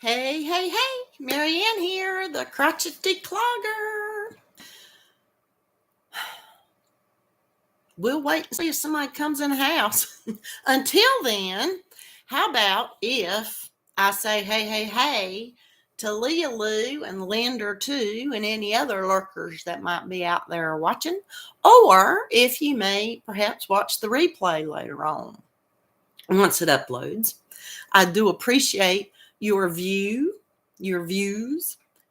Hey, hey, hey, Marieanne here, the Crochety Clogger. We'll wait and see if somebody comes in the house. Until then, how about if I say hey, hey, hey to Leah Lou and Linder too, and any other lurkers that might be out there watching, or if you may perhaps watch the replay later on once it uploads. I do appreciate your views,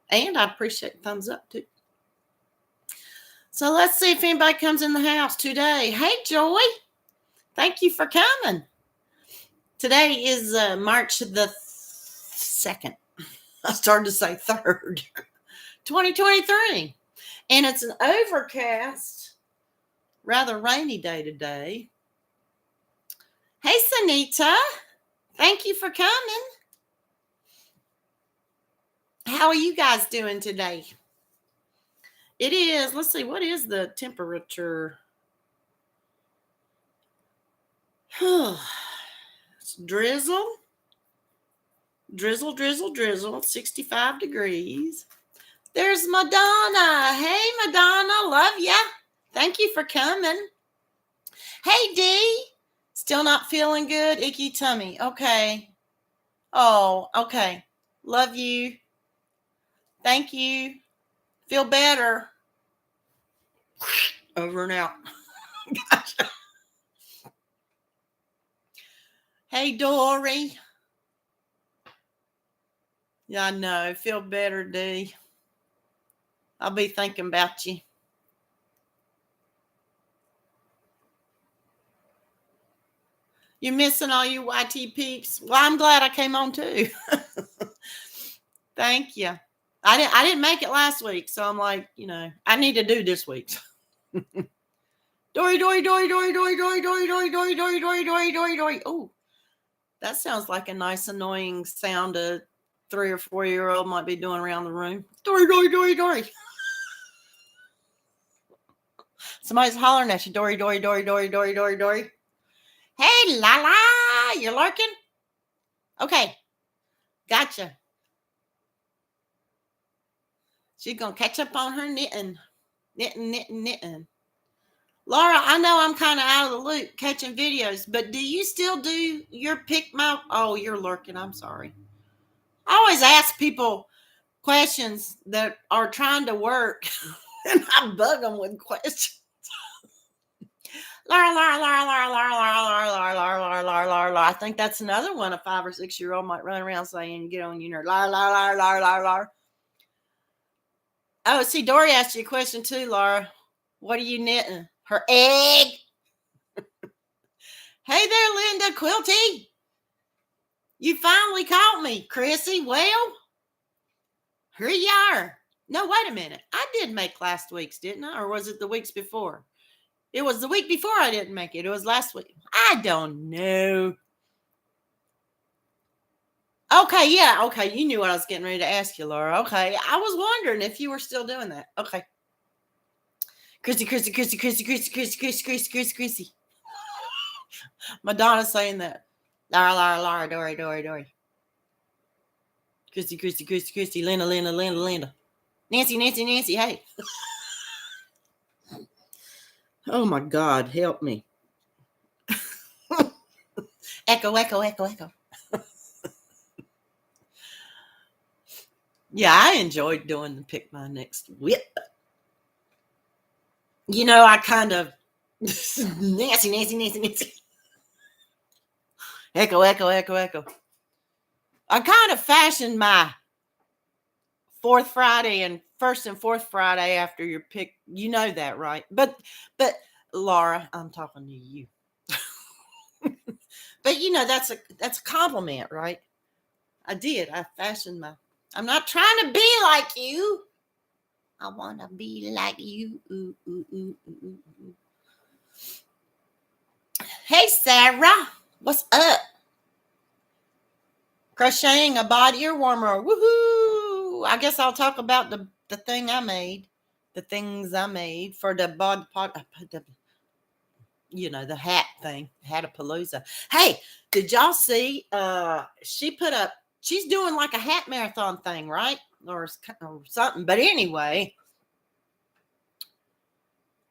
and I appreciate thumbs up too. So let's see if anybody comes in the house today. Hey, Joy, thank you for coming. Today is March the 2nd. I started to say 3rd, 2023. And it's an overcast, rather rainy day today. Hey, Sanita, thank you for coming. How are you guys doing today? It is, let's see, what is the temperature? It's drizzle, 65 degrees. There's Madonna. Hey, Madonna, love ya. Thank you for coming. Hey, Dee, still not feeling good? Icky tummy. Okay. Oh, okay. Love you. Thank you. Feel better. Over and out. Gotcha. Hey, Dory. Yeah, I know. Feel better, Dee. I'll be thinking about you. You're missing all you YT peeps. Well, I'm glad I came on too. Thank you. I didn't make it last week, so I'm like, I need to do this week. Dory. Oh, that sounds like a nice annoying sound a 3 or 4-year-old might be doing around the room. Dory. Somebody's hollering at you. Dory. Hey, Lala, you're lurking? Okay, gotcha. She's going to catch up on her knitting. Laura, I know I'm kind of out of the loop catching videos, but do you still do your pick my... Oh, you're lurking. I'm sorry. I always ask people questions that are trying to work, and I bug them with questions. Laura. I think that's another one a 5 or 6-year-old might run around saying, get on your nerve. Laura. Oh, see, Dory asked you a question too, Laura. What are you knitting? Her egg. Hey there, Linda Quilty. You finally caught me, Chrissy. Well, here you are. No, wait a minute. I did make last week's, didn't I? Or was it the weeks before? It was the week before I didn't make it. It was last week. I don't know. Okay, yeah. Okay, you knew what I was getting ready to ask you, Laura. Okay, I was wondering if you were still doing that. Okay. Chrissy. Madonna's saying that. Laura, Dory. Chrissy, Linda. Nancy, hey. Oh my God, help me. Echo. Yeah, I enjoyed doing the pick my next whip. I kind of Nancy. Echo. I kind of fashioned my 4th Friday and 1st and 4th Friday after your pick. You know that, right? But Laura, I'm talking to you. But that's a compliment, right? I did. I fashioned my... I'm not trying to be like you. I want to be like you. Ooh. Hey, Sarah. What's up? Crocheting a body ear warmer. Woohoo! I guess I'll talk about the thing I made. The things I made for the bod pot. The hat thing. Hatapalooza. Hey, did y'all see? She put up She's doing like a hat marathon thing, right? Or something. But anyway,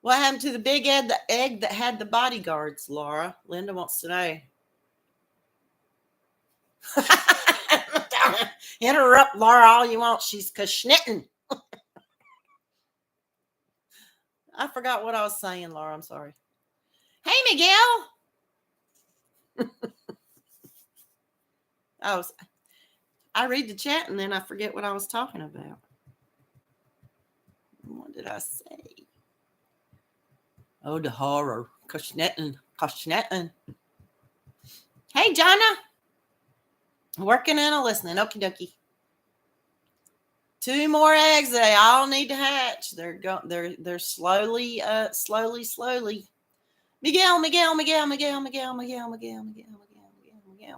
what happened to the big egg that had the bodyguards, Laura? Linda wants to know. Interrupt Laura all you want. She's schnitting. I forgot what I was saying, Laura. I'm sorry. Hey, Miguel. I read the chat and then I forget what I was talking about. What did I say? Oh, the horror. Schnitting. Hey, Jonna. Working and listening. Okie dokie. 2 more eggs. They all need to hatch. They're slowly. Miguel.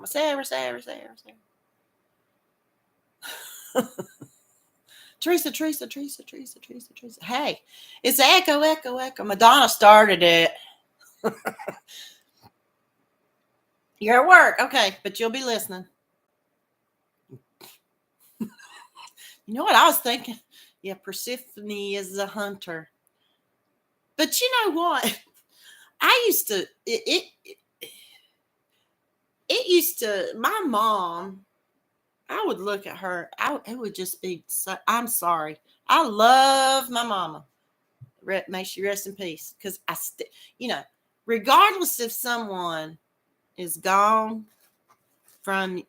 Sarah. Teresa. Hey, it's echo. Madonna started it. You're at work. Okay, but you'll be listening. You know what I was thinking? Yeah, Persephone is a hunter. But you know what? I used to, it used to, my mom, I would look at her, it would just be, I'm sorry. I love my mama. May she rest in peace. Because regardless if someone is gone from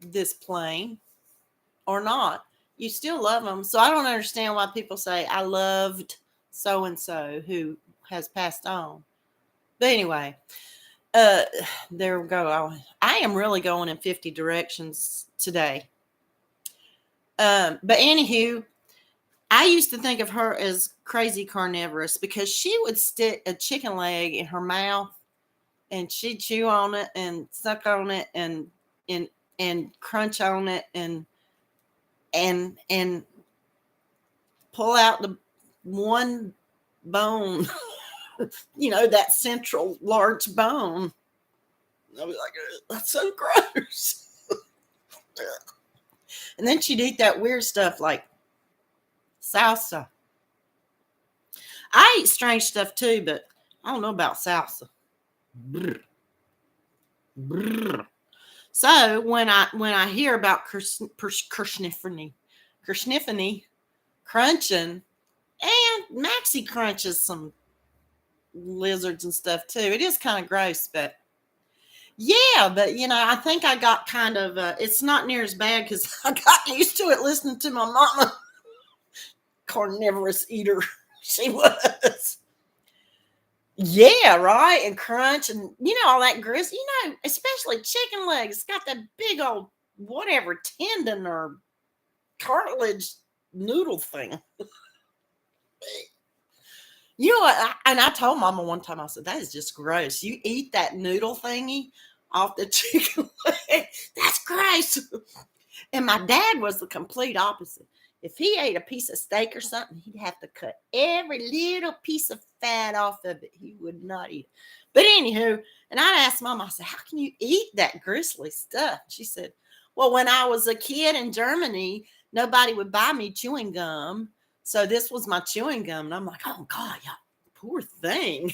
this plane or not, you still love them. So I don't understand why people say I loved so and so who has passed on. But anyway, there we go. I am really going in 50 directions today. But anywho, I used to think of her as crazy carnivorous because she would stick a chicken leg in her mouth and she'd chew on it and suck on it and crunch on it and pull out the one bone, that central large bone. I'll be like, that's so gross. And then she'd eat that weird stuff like salsa. I eat strange stuff too, but I don't know about salsa. Brr. So when I hear about Kersniffany crunching, and Maxie crunches some lizards and stuff too. It is kind of gross, but yeah, but I think I got kind of, it's not near as bad because I got used to it listening to my mama. Carnivorous eater she was. Yeah, right. And crunch and all that grist, especially chicken legs. It's got that big old whatever tendon or cartilage noodle thing. What? And I told Mama one time, I said, that is just gross. You eat that noodle thingy off the chicken leg. That's gross. And my dad was the complete opposite. If he ate a piece of steak or something, he'd have to cut every little piece of fat off of it. He would not eat it. But anywho, and I asked Mama, I said, how can you eat that gristly stuff? She said, well, when I was a kid in Germany, nobody would buy me chewing gum. So this was my chewing gum. And I'm like, oh, God, y'all, poor thing.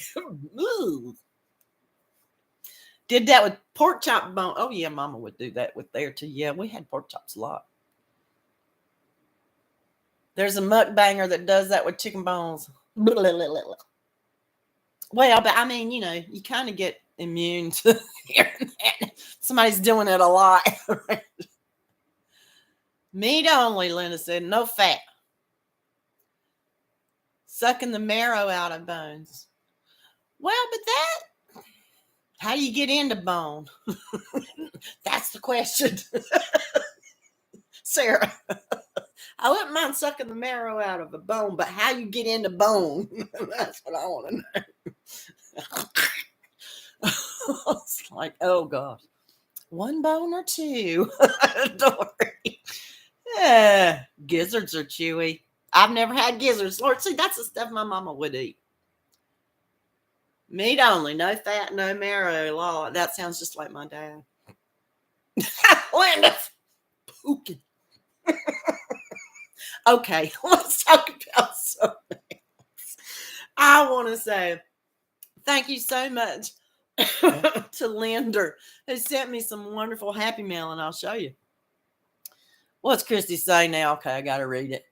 Did that with pork chop bone. Oh, yeah, Mama would do that with there, too. Yeah, we had pork chops a lot. There's a mukbanger that does that with chicken bones. Well, but I mean, you kind of get immune to hearing that. Somebody's doing it a lot. Right? Meat only, Linda said. No fat. Sucking the marrow out of bones. Well, but how do you get into bone? That's the question. Sarah. I wouldn't mind sucking the marrow out of a bone, but how you get into bone? That's what I want to know. It's like, oh gosh, one bone or two? Don't worry. Yeah, gizzards are chewy. I've never had gizzards. Lord, see, that's the stuff my mama would eat. Meat only, no fat, no marrow. Law. That sounds just like my dad. Linda, pooking. Okay, let's talk about something else. I want to say thank you so much to Linder, who sent me some wonderful Happy Mail, and I'll show you. What's Christy say now? Okay, I got to read it.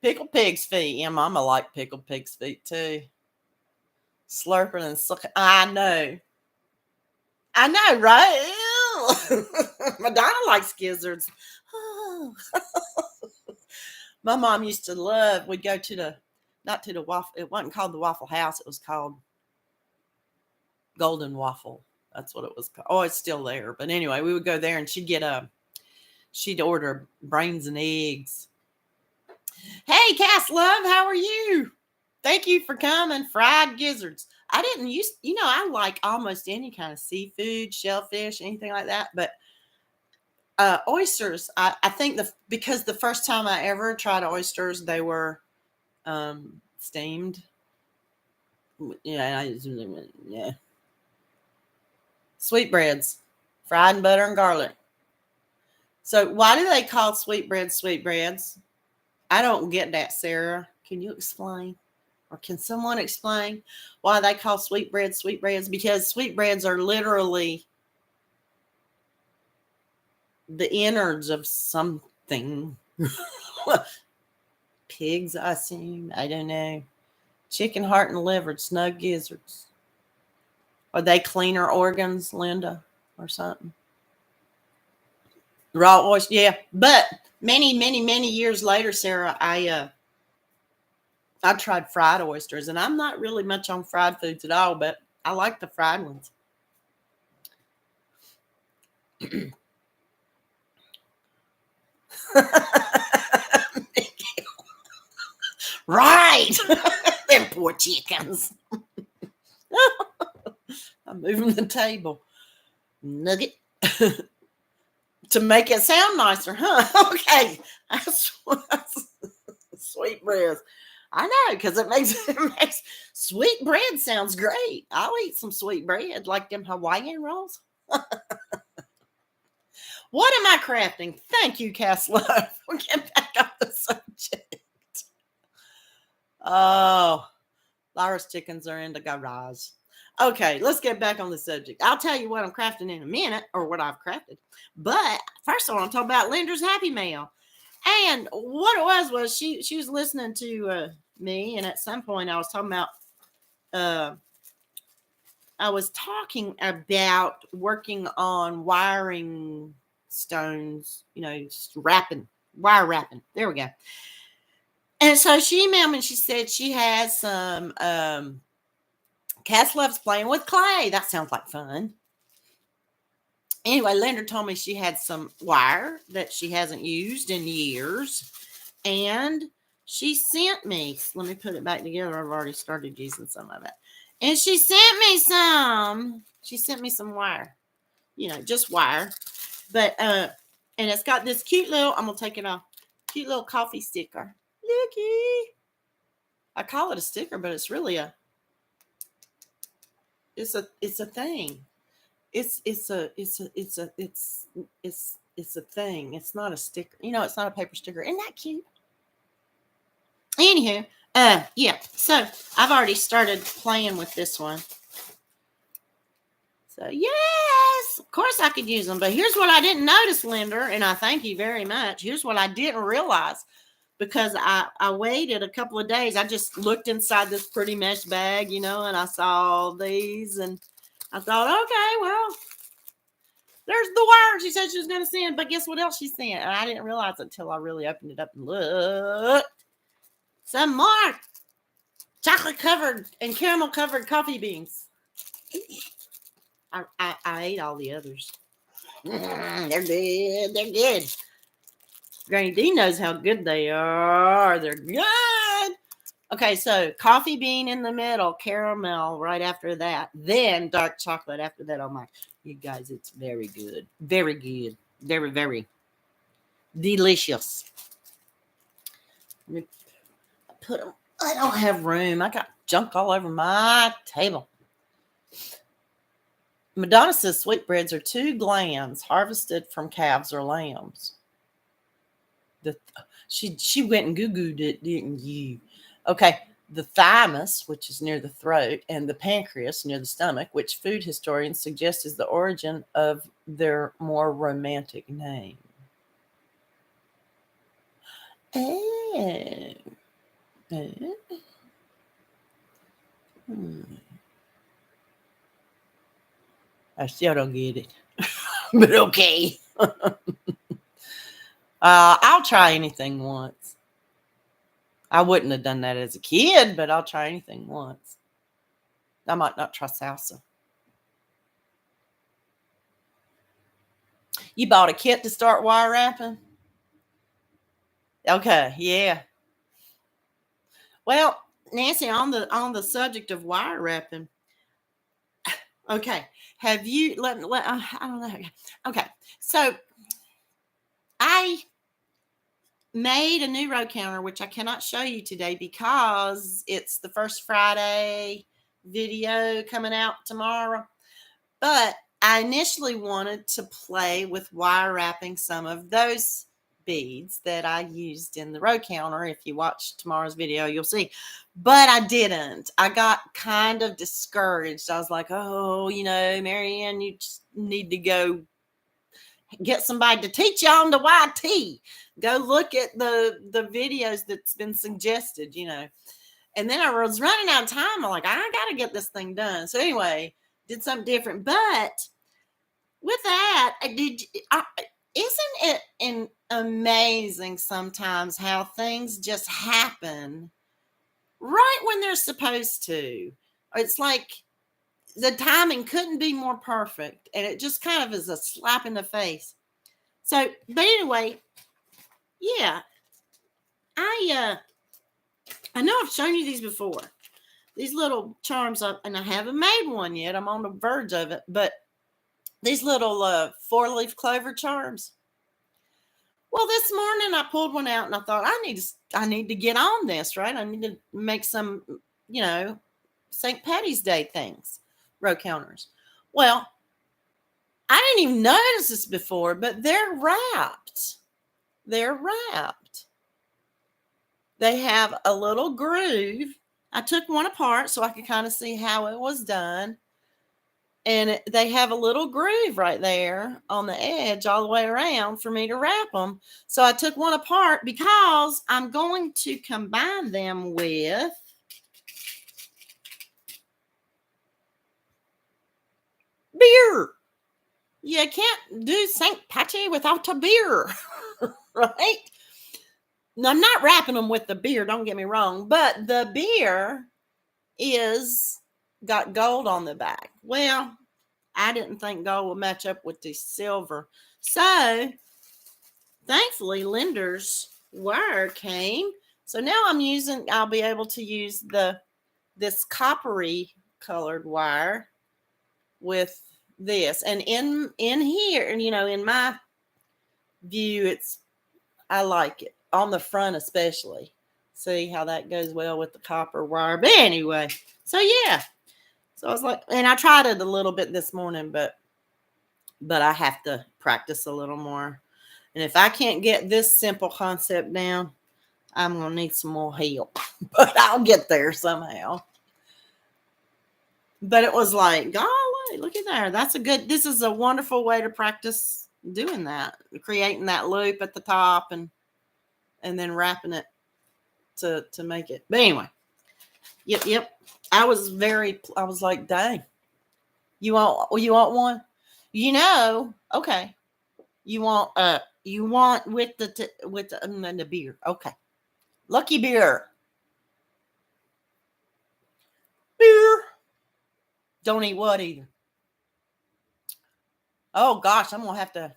Pickled pig's feet. Yeah, Mama like pickled pig's feet too. Slurping and sucking. I know, right? Madonna likes gizzards. My mom used to love, we'd go to the, not to the waffle, it wasn't called the Waffle House, it was called Golden Waffle. That's what it was called. Oh, it's still there. But anyway, we would go there and she'd order brains and eggs. Hey, Cass Love, how are you? Thank you for coming. Fried gizzards. I didn't use, I like almost any kind of seafood, shellfish, anything like that. But oysters, I think because the first time I ever tried oysters, they were steamed. Yeah. Sweetbreads, fried in butter and garlic. So why do they call sweetbreads? I don't get that, Sarah. Can you explain? Or can someone explain why they call sweetbreads? Because sweetbreads are literally the innards of something. Pigs, I assume. I don't know. Chicken heart and liver, snug gizzards. Are they cleaner organs, Linda, or something? Raw oyster, yeah. But many, many, many years later, Sarah, I tried fried oysters, and I'm not really much on fried foods at all, but I like the fried ones. Right. Them poor chickens. I'm moving the table. Nugget. To make it sound nicer, huh? Okay. Sweetbreads. I know, because it makes sweet bread sounds great. I'll eat some sweet bread, like them Hawaiian rolls. What am I crafting? Thank you, Cass Love. We'll get back on the subject. Oh, Lyra's chickens are in the garage. Okay, let's get back on the subject. I'll tell you what I'm crafting in a minute, or what I've crafted. But first, I want to talk about Linda's Happy Mail. And what it was she was listening to me, and at some point I was talking about working on wiring stones, just wire wrapping. There we go. And so she emailed me and she said she has some Cass loves playing with clay. That sounds like fun. Anyway, Linda told me she had some wire that she hasn't used in years. And she sent me, let me put it back together. I've already started using some of it. And she sent me some wire, just wire. But, and it's got this cute little, I'm going to take it off, cute little coffee sticker. Looky. I call it a sticker, but it's really it's a thing. It's a thing. It's not a sticker. It's not a paper sticker. Isn't that cute? Anywho, yeah. So I've already started playing with this one. So yes, of course I could use them. But here's what I didn't notice, Linda, and I thank you very much. Here's what I didn't realize. Because I waited a couple of days. I just looked inside this pretty mesh bag, and I saw these, and I thought, okay, well, there's the wire she said she was going to send. But guess what else she sent? And I didn't realize it until I really opened it up and looked. Some more chocolate covered and caramel covered coffee beans. I ate all the others. They're good. They're good. Granny D knows how good they are. They're good. Okay, so coffee bean in the middle, caramel right after that, then dark chocolate after that. Oh my, you guys, it's very good. Very good. Very, very delicious. Let me put them. I don't have room. I got junk all over my table. Madonna says sweetbreads are 2 glands harvested from calves or lambs. She went and Googled it, didn't you? Okay. The thymus, which is near the throat, and the pancreas, near the stomach, which food historians suggest is the origin of their more romantic name. Oh. I still don't get it. But okay. I'll try anything once. I wouldn't have done that as a kid, but I'll try anything once. I might not try salsa. You bought a kit to start wire wrapping? Okay, yeah. Well, Nancy, on the subject of wire wrapping, okay. Have you I don't know. Okay, so I made a new row counter, which I cannot show you today because it's the first Friday video coming out tomorrow. But I initially wanted to play with wire wrapping some of those beads that I used in the row counter. If you watch tomorrow's video, you'll see. But I didn't. I got kind of discouraged. I was like, oh, Marieanne, you just need to go get somebody to teach you on the YT. Go look at the videos that's been suggested, And then I was running out of time. I'm like, I got to get this thing done. So anyway, did something different. But with that, isn't it amazing sometimes how things just happen right when they're supposed to? It's like the timing couldn't be more perfect, and it just kind of is a slap in the face. So, but anyway, yeah, I know I've shown you these before. These little charms, and I haven't made one yet. I'm on the verge of it, but these little 4-leaf clover charms. Well, this morning I pulled one out and I thought I need to get on this, right? I need to make some, St. Patty's Day things, row counters. Well, I didn't even notice this before, but they're wrapped. They're wrapped. They have a little groove. I took one apart so I could kind of see how it was done. And they have a little groove right there on the edge all the way around for me to wrap them. So I took one apart because I'm going to combine them with beer. You can't do St. Patty without a beer, right? Now, I'm not wrapping them with the beer, don't get me wrong, but the beer is got gold on the back. Well, I didn't think gold would match up with the silver. So, thankfully, Linder's wire came. So now I'll be able to use this coppery colored wire with this. And in here, in my view, I like it. On the front especially. See how that goes well with the copper wire. But anyway, so yeah. So I was like, and I tried it a little bit this morning, but I have to practice a little more. And if I can't get this simple concept down, I'm going to need some more help. But I'll get there somehow. But it was like, golly, look at there. This is a wonderful way to practice doing that. Creating that loop at the top and then wrapping it to make it. But anyway, yep. I was like, dang. You want one? Okay. You want with the beer. Okay. Lucky beer. Beer. Don't eat what either. Oh gosh, I'm gonna have to.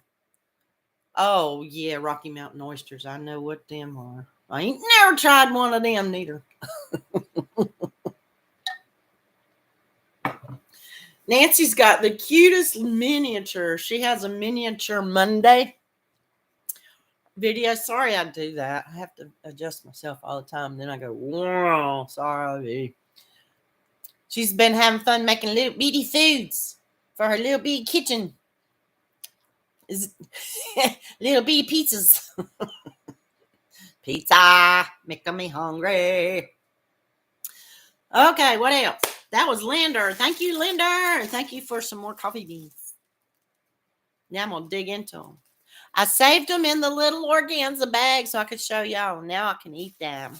Oh yeah, Rocky Mountain oysters. I know what them are. I ain't never tried one of them neither. Nancy's got the cutest miniature. She has a miniature Monday video. Sorry I do that. I have to adjust myself all the time. Then I go, whoa, sorry. She's been having fun making little bitty foods for her little bitty kitchen. Is little bitty pizzas. Pizza, making me hungry. Okay, what else? That was Linder. Thank you, Linder. And thank you for some more coffee beans. Now I'm going to dig into them. I saved them in the little organza bag so I could show y'all. Now I can eat them.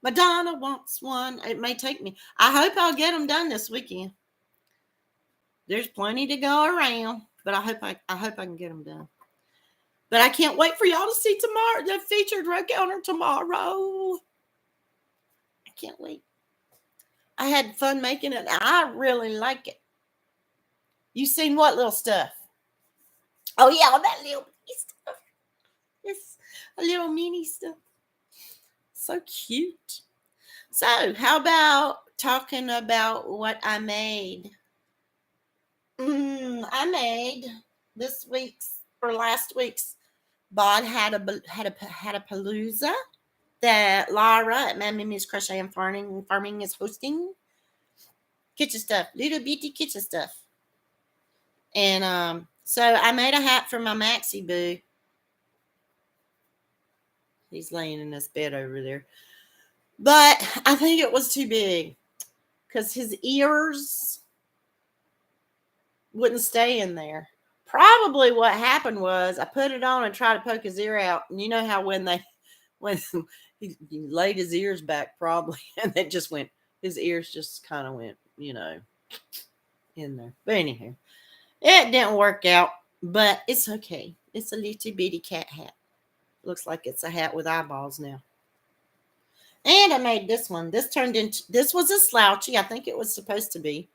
Madonna wants one. It may take me. I hope I'll get them done this weekend. There's plenty to go around, but I hope I can get them done. But I can't wait for y'all to see tomorrow, the featured row counter tomorrow. I can't wait. I had fun making it. I really like it. You seen what little stuff? Oh, yeah, all that little stuff. It's a little mini stuff. So cute. So, how about talking about what I made? I made this week's or last week's Bod had a palooza that Laura at Mammy Miss Crochet and Farming is hosting. Kitchen stuff, little bitty kitchen stuff. And so I made a hat for my Maxie Boo. He's laying in his bed over there. But I think it was too big because his ears wouldn't stay in there. Probably what happened was I put it on and tried to poke his ear out. And you know how when he laid his ears back probably and it just went, his ears just kind of went, in there. But anyhow, it didn't work out, but it's okay. It's a little bitty cat hat. Looks like it's a hat with eyeballs now. And I made this one. This was a slouchy. I think it was supposed to be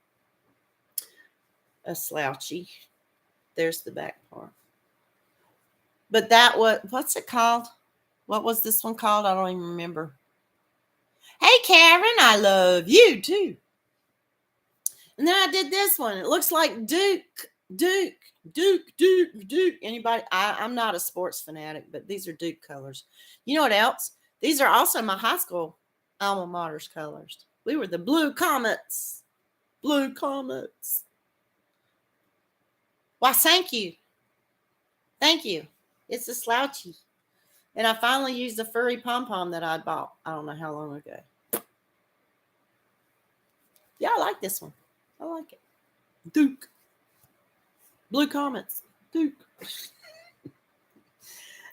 a slouchy. There's the back part. But what's it called? What was this one called? I don't even remember. Hey, Karen, I love you too. And then I did this one. It looks like Duke. Anybody? I'm not a sports fanatic, but these are Duke colors. You know what else? These are also my high school alma mater's colors. We were the Blue Comets. Blue Comets. Why, thank you. Thank you. It's a slouchy. And I finally used the furry pom-pom that I bought. I don't know how long ago. Yeah, I like this one. I like it. Duke. Blue Comets. Duke.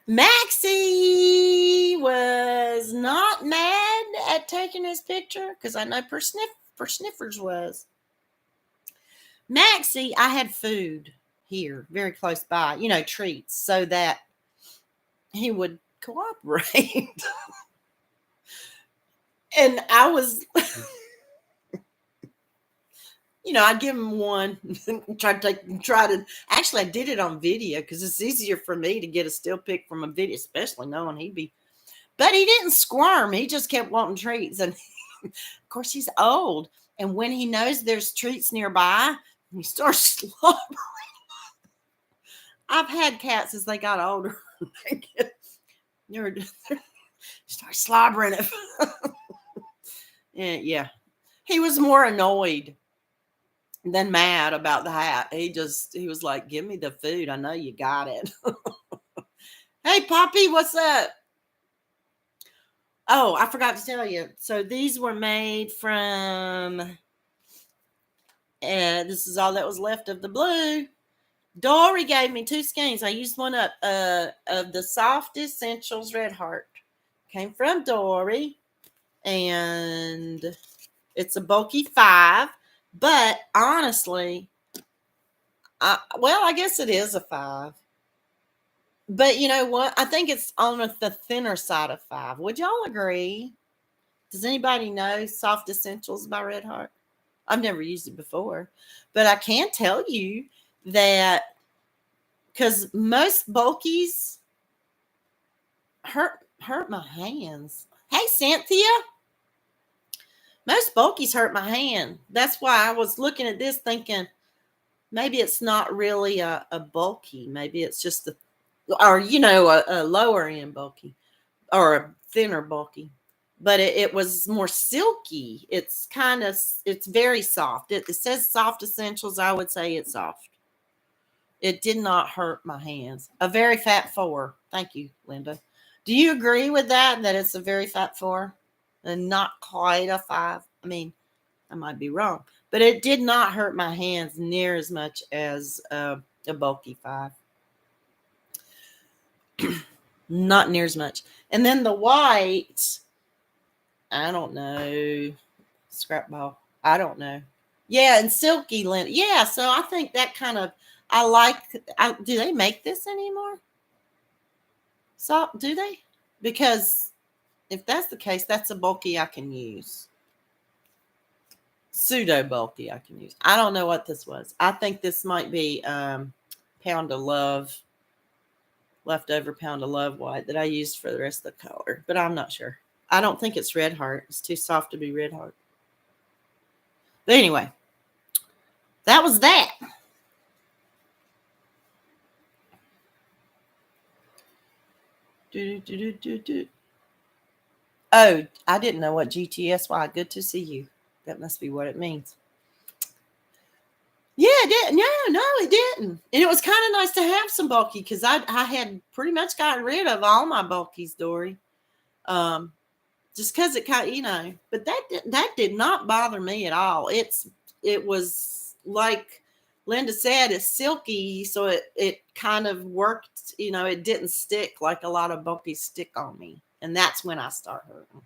Maxie was not mad at taking his picture because I know Sniffers was. Maxie, I had food here very close by, treats, so that he would cooperate. And I was, I'd give him one, actually I did it on video because it's easier for me to get a still pic from a video, especially knowing but he didn't squirm. He just kept wanting treats. And of course he's old. And when he knows there's treats nearby, he starts slobbering. I've had cats as they got older. They start slobbering it. Yeah. He was more annoyed than mad about the hat. He was like, give me the food. I know you got it. Hey, Poppy, what's up? Oh, I forgot to tell you. So these were made from, this is all that was left of the blue. Dory gave me 2 skeins. I used one up of the Soft Essentials Red Heart. Came from Dory. And it's a bulky 5. But honestly, I guess it is a 5. But you know what? I think it's on the thinner side of 5. Would y'all agree? Does anybody know Soft Essentials by Red Heart? I've never used it before. But I can tell you that because most bulkies hurt my hands. Hey, Cynthia. Most bulkies hurt my hand. That's why I was looking at this thinking maybe it's not really a bulky. Maybe it's just a lower end bulky or a thinner bulky. but it was more silky. It's very soft. It says soft essentials. I would say it's soft. It did not hurt my hands. A very fat 4. Thank you, Linda. Do you agree with that it's a very fat 4 and not quite a 5? I mean, I might be wrong, but it did not hurt my hands near as much as a bulky 5. Not near as much. And then the white, I don't know. Scrap ball. I don't know. Yeah, and silky lint. Yeah, so I think that kind of, do they make this anymore? So, do they? Because if that's the case, that's a bulky I can use. Pseudo bulky I can use. I don't know what this was. I think this might be Pound of Love, leftover Pound of Love white that I used for the rest of the color, but I'm not sure. I don't think it's Red Heart. It's too soft to be Red Heart. But anyway, that was that. Oh, I didn't know what GTSY. Good to see you. That must be what it means. Yeah, it didn't. No, it didn't. And it was kind of nice to have some bulky because I had pretty much gotten rid of all my bulkies, Dory. Just because it kind of, but that did not bother me at all. It was like Linda said, it's silky, so it kind of worked. It didn't stick like a lot of bulkies stick on me, and that's when I start hurting.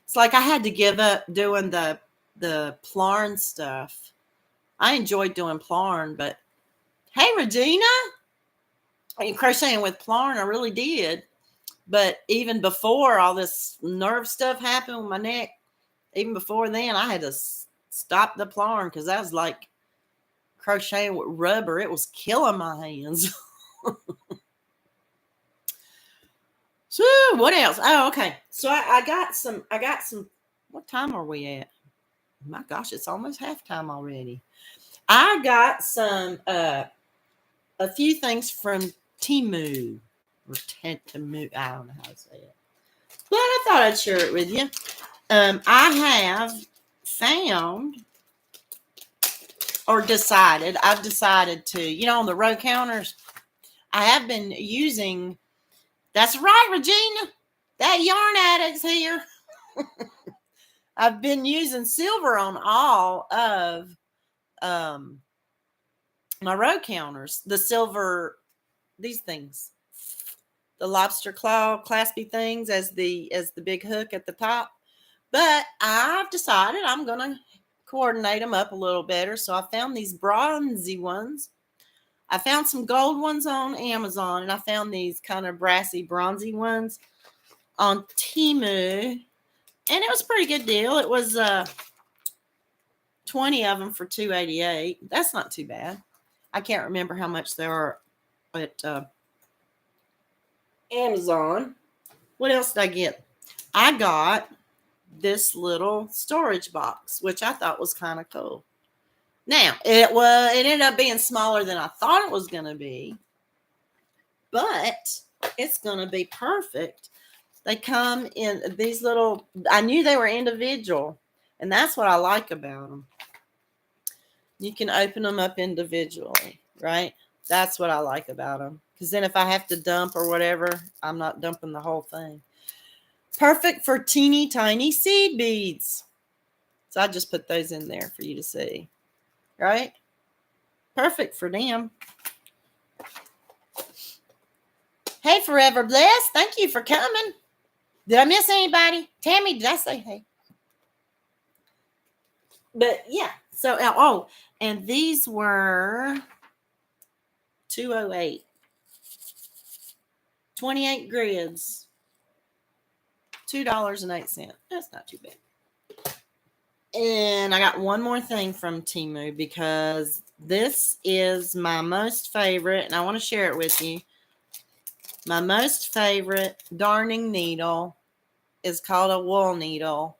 It's like I had to give up doing the plarn stuff. I enjoyed doing plarn, but hey, Regina, crocheting with plarn, I really did. But even before all this nerve stuff happened with my neck, even before then, I had to stop the plarn because I was like crocheting with rubber. It was killing my hands. So what else? Oh, okay. So I got some. What time are we at? My gosh, it's almost halftime already. I got some a few things from Temu or Temu. I don't know how to say it, but I thought I'd share it with you. I have found or decided. I've decided to, on the row counters. I have been using. That's right, Regina. That Yarn Addict's here. I've been using silver on all of my row counters. The silver, these things, the lobster claw claspy things as the big hook at the top. But I've decided I'm gonna coordinate them up a little better. So I found these bronzy ones. I found some gold ones on Amazon, and I found these kind of brassy, bronzy ones on Temu, and it was a pretty good deal. It was 20 of them for $2.88. That's not too bad. I can't remember how much they are at Amazon. What else did I get? I got this little storage box, which I thought was kind of cool. Now, it ended up being smaller than I thought it was going to be, but it's going to be perfect. They come in these little, I knew they were individual, and that's what I like about them. You can open them up individually, right? That's what I like about them. Because then if I have to dump or whatever, I'm not dumping the whole thing. Perfect for teeny tiny seed beads. So I just put those in there for you to see. Right? Perfect for them. Hey, Forever Blessed. Thank you for coming. Did I miss anybody? Tammy, did I say hey? But yeah. So, and these were $2.08. 28 grids. $2.08. That's not too bad. And I got one more thing from Temu because this is my most favorite, and I want to share it with you. My most favorite darning needle is called a wool needle.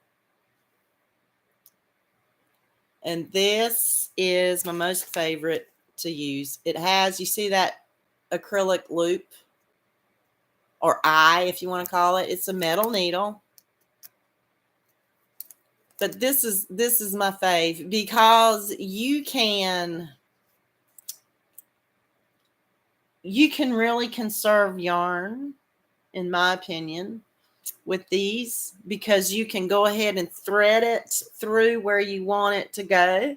And this is my most favorite to use. It has, you see that acrylic loop or eye, if you want to call it. It's a metal needle. But this is my fave because you can really conserve yarn, in my opinion, with these, because you can go ahead and thread it through where you want it to go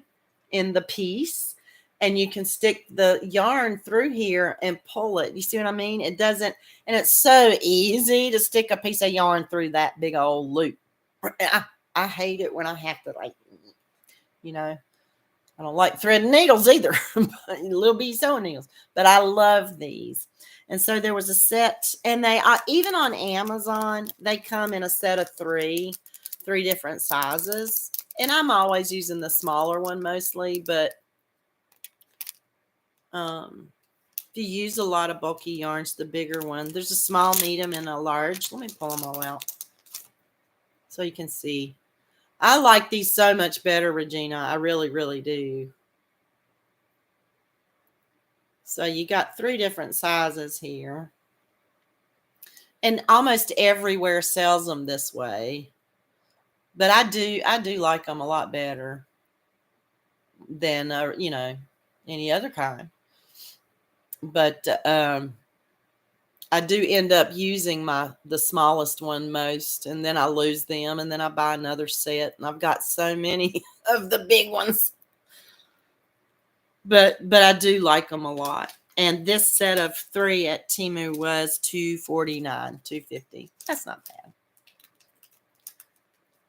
in the piece, and you can stick the yarn through here and pull it. You see what I mean? It doesn't, and it's so easy to stick a piece of yarn through that big old loop. I hate it when I have to, like, you know, I don't like threading needles either, little bitty sewing needles, but I love these. And so there was a set, and they even on Amazon, they come in a set of three different sizes. And I'm always using the smaller one mostly, but if you use a lot of bulky yarns, the bigger one. There's a small, medium, and a large. Let me pull them all out so you can see. I like these so much better, Regina. I really, really do. So you got 3 different sizes here. And almost everywhere sells them this way. But I do like them a lot better than, you know, any other kind. But I do end up using the smallest one most, and then I lose them, and then I buy another set, and I've got so many of the big ones. But I do like them a lot. And this set of 3 at Temu was $249, $250. That's not bad.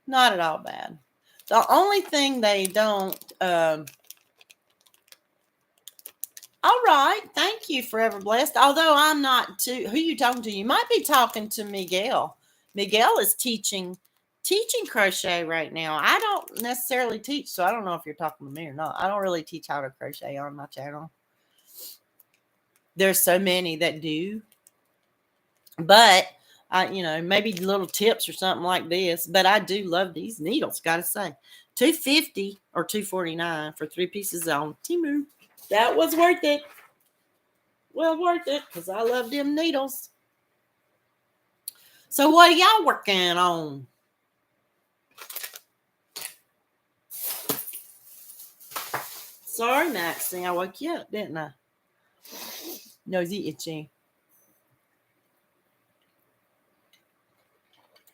Not at all bad. The only thing they don't. All right. Thank you, Forever Blessed. Although I'm not too. Who you talking to? You might be talking to Miguel. Miguel is teaching crochet right now. I don't necessarily teach, so I don't know if you're talking to me or not. I don't really teach how to crochet on my channel. There's so many that do. But you know, maybe little tips or something like this. But I do love these needles, gotta say. $250 or $249 for 3 pieces on Temu. That was worth it. Well worth it, because I love them needles. So what are y'all working on? Sorry, Maxie, I woke you up, didn't I? Nosy itchy.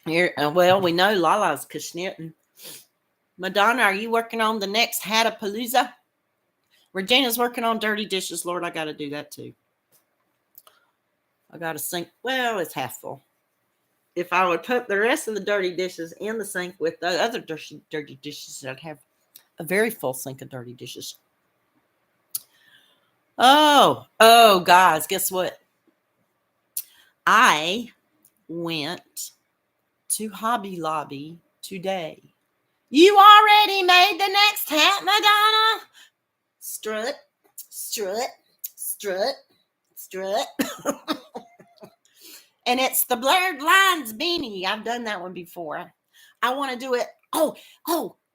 Here, well, we know Lala's kashnitting. Madonna, are you working on the next Hattapalooza? Regina's working on dirty dishes. Lord, I got to do that too. I got to sink. Well, it's half full. If I would put the rest of the dirty dishes in the sink with the other dirty dishes, I'd have a very full sink of dirty dishes. Oh, guys, guess what? I went to Hobby Lobby today. You already made the next hat, Madonna? Strut, strut, strut, strut. And it's the Blurred Lines beanie. I've done that one before. I want to do it. Oh,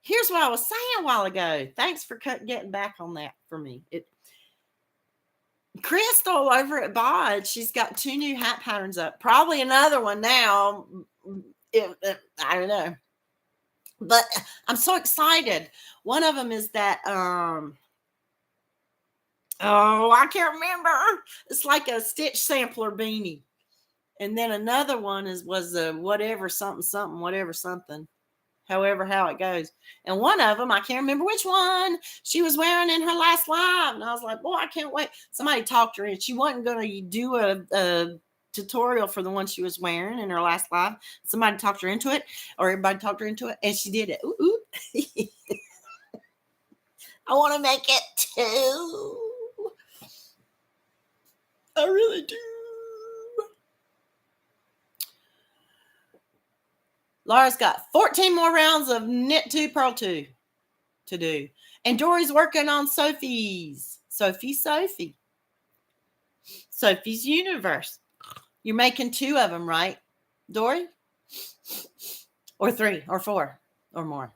here's what I was saying a while ago. Thanks for getting back on that for me. Crystal over at Bod, she's got 2 new hat patterns up. Probably another one now. I don't know. But I'm so excited. One of them is that, I can't remember. It's like a stitch sampler beanie. And then another one was a whatever, something, whatever, something. However, how it goes. And one of them, I can't remember which one she was wearing in her last live. And I was like, boy, I can't wait. Somebody talked her in. She wasn't going to do a tutorial for the one she was wearing in her last live. Somebody talked her into it, or everybody talked her into it, and she did it. Ooh. I want to make it too. I really do. Laura's got 14 more rounds of Knit 2, Purl 2 to do. And Dory's working on Sophie's Universe. You're making 2 of them, right, Dory? Or 3 or 4 or more.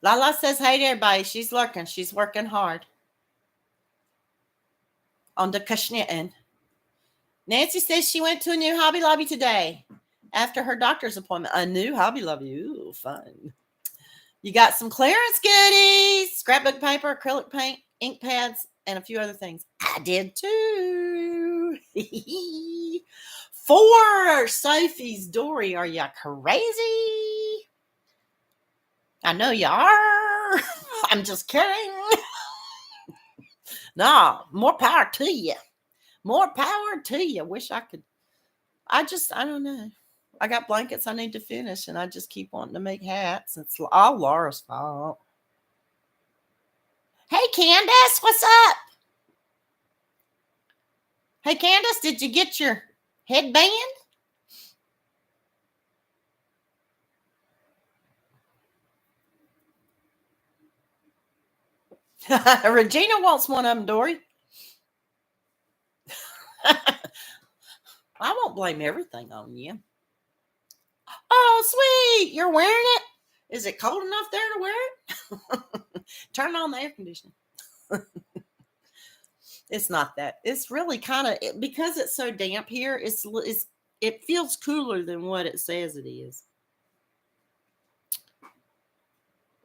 Lala says hey to everybody. She's lurking. She's working hard on the knitting. Nancy says she went to a new Hobby Lobby today after her doctor's appointment. A new Hobby Lobby. Ooh, fun. You got some clearance goodies, scrapbook paper, acrylic paint, ink pads, and a few other things. I did too. 4 Sophie's Dory. Are you crazy? I know you are. I'm just kidding. No, more power to you. More power to you. Wish I could. I don't know. I got blankets I need to finish, and I just keep wanting to make hats. It's all Laura's fault. Hey, Candace, what's up? Hey, Candace, did you get your headband? Regina wants one of them, Dory. I won't blame everything on you. Oh, sweet. You're wearing it? Is it cold enough there to wear it? Turn on the air conditioning. It's not that. It's really kind of, because it's so damp here, it feels cooler than what it says it is.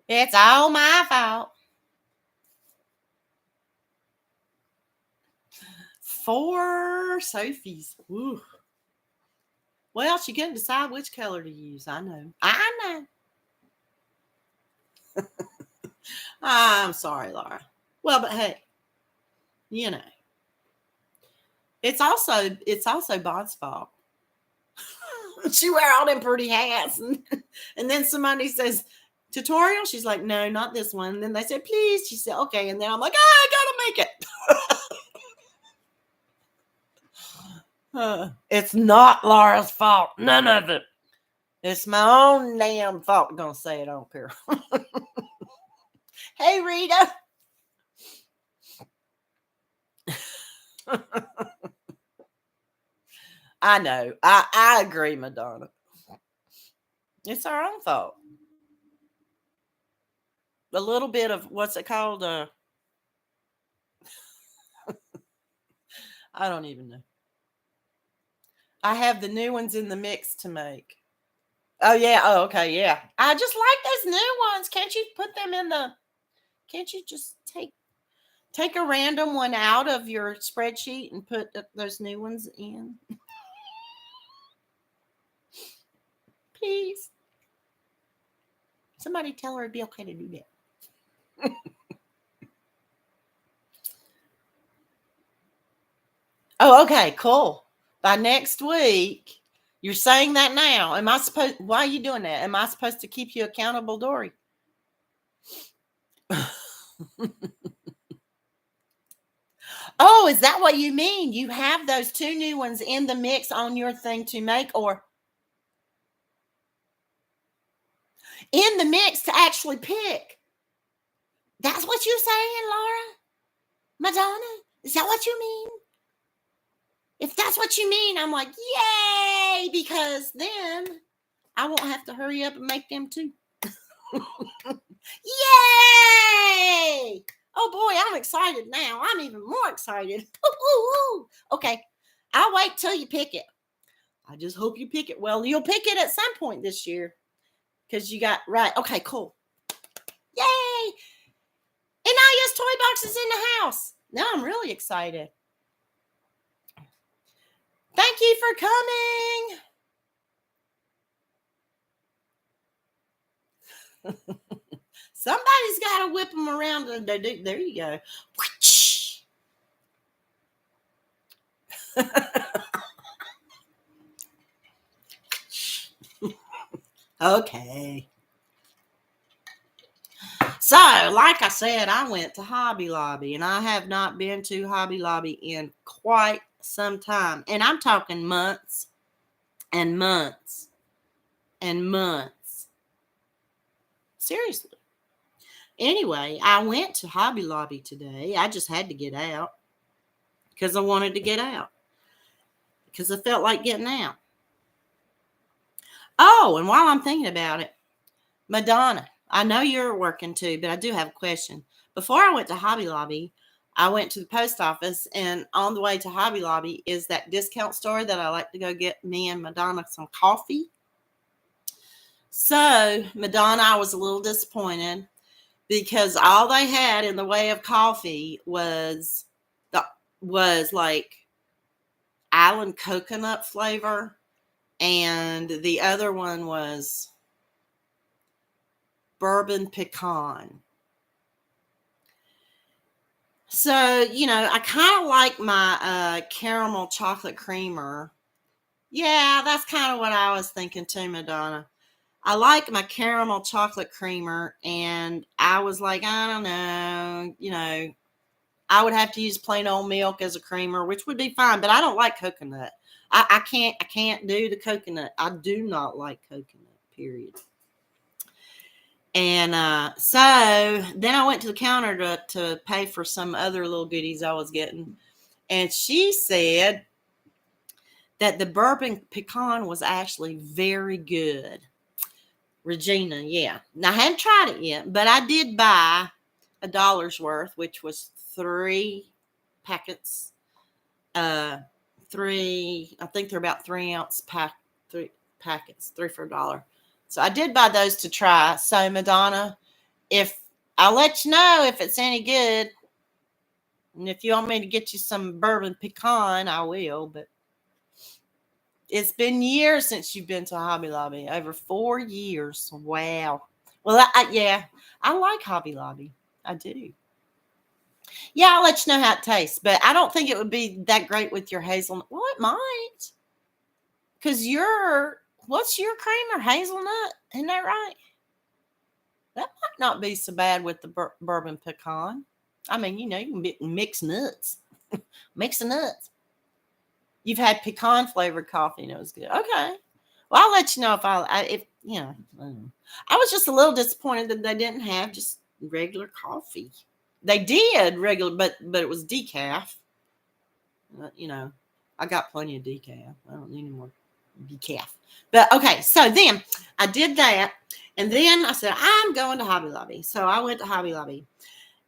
It's all my fault. 4 Sophies. Woo. Well, she couldn't decide which color to use. I know. I'm sorry, Laura. Well, but hey, you know, it's also Bob's fault. She wear all them pretty hats, and then somebody says tutorial. She's like, no, not this one. And then they said, please. She said, okay. And then I'm like, I gotta make it. It's not Laura's fault. None of it. It's my own damn fault. I'm gonna say it. I don't care. Hey, Rita. I know. I agree, Madonna. It's our own fault. A little bit of what's it called? I don't even know. I have the new ones in the mix to make. Oh, yeah. Oh, okay. Yeah. I just like those new ones. Can't you put them in can't you just take a random one out of your spreadsheet and put those new ones in? Please. Somebody tell her it'd be okay to do that. Oh, okay. Cool. By next week, you're saying that now. Why are you doing that? Am I supposed to keep you accountable, Dory? Oh, is that what you mean? You have those 2 new ones in the mix on your thing to make, or in the mix to actually pick? That's what you're saying, Laura? Madonna? Is that what you mean? If that's what you mean, I'm like, yay, because then I won't have to hurry up and make them too. Yay! Oh boy, I'm excited now. I'm even more excited. Okay, I'll wait till you pick it. I just hope you pick it well. You'll pick it at some point this year because you got right. Okay, cool. Yay! And now yes, toy box is in the house. Now I'm really excited. Thank you for coming. Somebody's got to whip them around. There you go. Okay. So, like I said, I went to Hobby Lobby, and I have not been to Hobby Lobby in quite some time. And I'm talking months and months and months. Seriously. Anyway, I went to Hobby Lobby today. I just had to get out because I wanted to get out because I felt like getting out. Oh, and while I'm thinking about it, Madonna, I know you're working too, but I do have a question. Before I went to Hobby Lobby, I went to the post office, and on the way to Hobby Lobby is that discount store that I like to go get me and Madonna some coffee. So, Madonna, I was a little disappointed because all they had in the way of coffee was like island coconut flavor, and the other one was bourbon pecan. So, I kind of like my caramel chocolate creamer. Yeah, that's kind of what I was thinking too, Madonna. I like my caramel chocolate creamer, and I was like, I don't know, I would have to use plain old milk as a creamer, which would be fine, but I don't like coconut. I can't do the coconut. I do not like coconut, period. And so then I went to the counter to pay for some other little goodies I was getting. And she said that the bourbon pecan was actually very good. Regina, yeah. Now, I haven't tried it yet, but I did buy $1 worth, which was 3 packets. I think they're about 3-ounce three packets, 3 for $1. So I did buy those to try. So, Madonna, if I'll let you know if it's any good. And if you want me to get you some bourbon pecan, I will. But it's been years since you've been to Hobby Lobby. Over 4 years. Wow. Well, I like Hobby Lobby. I do. Yeah, I'll let you know how it tastes. But I don't think it would be that great with your hazelnut. Well, it might. Because what's your creamer? Hazelnut? Isn't that right? That might not be so bad with the bourbon pecan. I mean, you can mix nuts. Mix the nuts. You've had pecan flavored coffee and it was good. Okay. Well, I'll let you know if I was just a little disappointed that they didn't have just regular coffee. They did regular, but it was decaf. I got plenty of decaf. I don't need any more decaf. But okay, so then I did that, and then I said I'm going to Hobby Lobby. So I went to Hobby Lobby,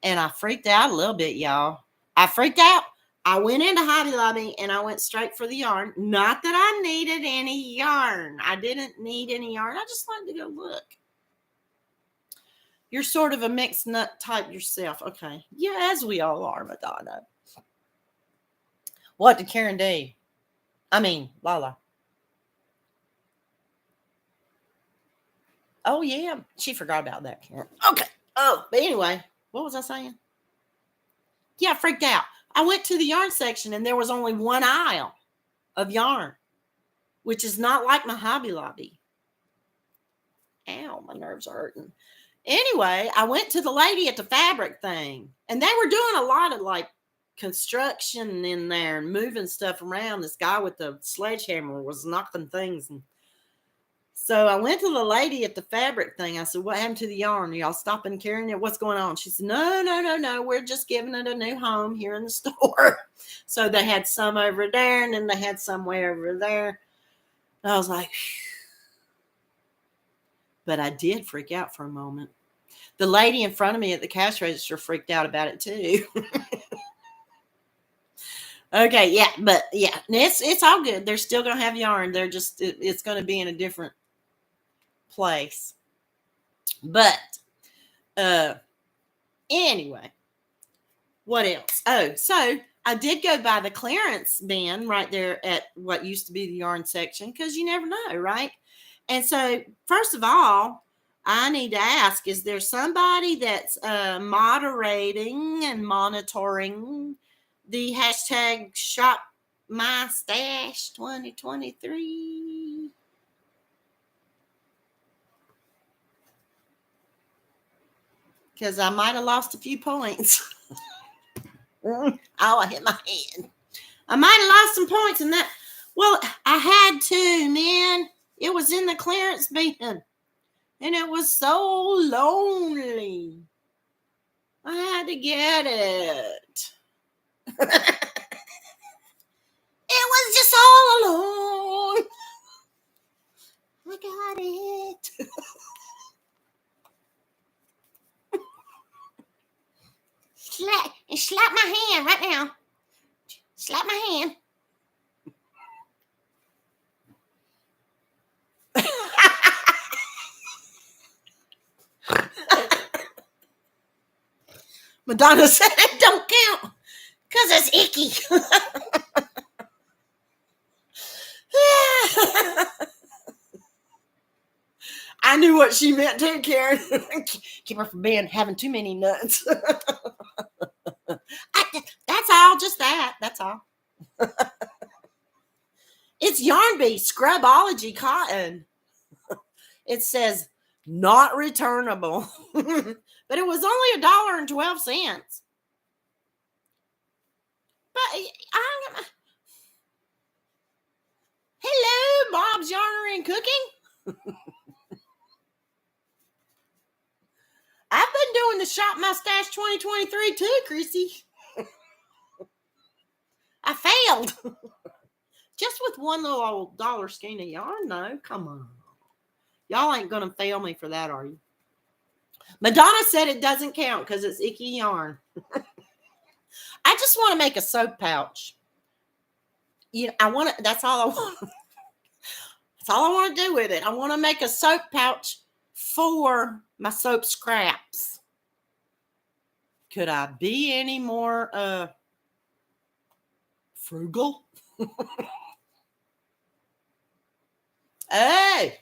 and I freaked out a little bit, y'all. I freaked out. I went into Hobby Lobby and I went straight for the yarn. Not that I needed any yarn. I didn't need any yarn. I just wanted to go look. You're sort of a mixed nut type yourself. Okay. Yeah, as we all are, Madonna. What did Karen do? I mean, Lala. Oh, yeah. She forgot about that, Karen. Okay. Oh, but anyway, what was I saying? Yeah, I freaked out. I went to the yarn section and there was only one aisle of yarn, which is not like my Hobby Lobby. Ow, my nerves are hurting. Anyway, I went to the lady at the fabric thing, and they were doing a lot of like construction in there and moving stuff around. This guy with the sledgehammer was knocking things. And so I went to the lady at the fabric thing. I said, what happened to the yarn? Are y'all stopping carrying it? What's going on? She said, no. We're just giving it a new home here in the store. So they had some over there, and then they had some way over there. And I was like, phew. But I did freak out for a moment. The lady in front of me at the cash register freaked out about it too. Okay, yeah, but yeah, it's all good. They're still going to have yarn. They're just, it's going to be in a different place. But anyway, what else? Oh, so I did go by the clearance bin right there at what used to be the yarn section, because you never know, right? And so, first of all, I need to ask, is there somebody that's moderating and monitoring the hashtag Shop My Stash 2023? Because I might have lost a few points. Oh, I hit my head. I might have lost some points in that. Well, I had to, man. It was in the clearance bin. And it was so lonely. I had to get it. It was just all alone. I got it. my hand right now. Slap my hand. Madonna said it don't count because it's icky. I knew what she meant too, Karen. Keep her from having too many nuts. That's all, just that. That's all. It's Yarn Bee Scrubology Cotton. It says not returnable. But it was only $1.12. But I'm gonna... Hello, Bob's Yarnery and Cooking. I've been doing the Shop My Stash 2023 too, Chrissy. I failed. Just with one little dollar skein of yarn, no. Come on. Y'all ain't going to fail me for that, are you? Madonna said it doesn't count because it's icky yarn. I just want to make a soap pouch. You know, that's all I want. That's all I want to do with it. I want to make a soap pouch for my soap scraps. Could I be any more frugal? Hey!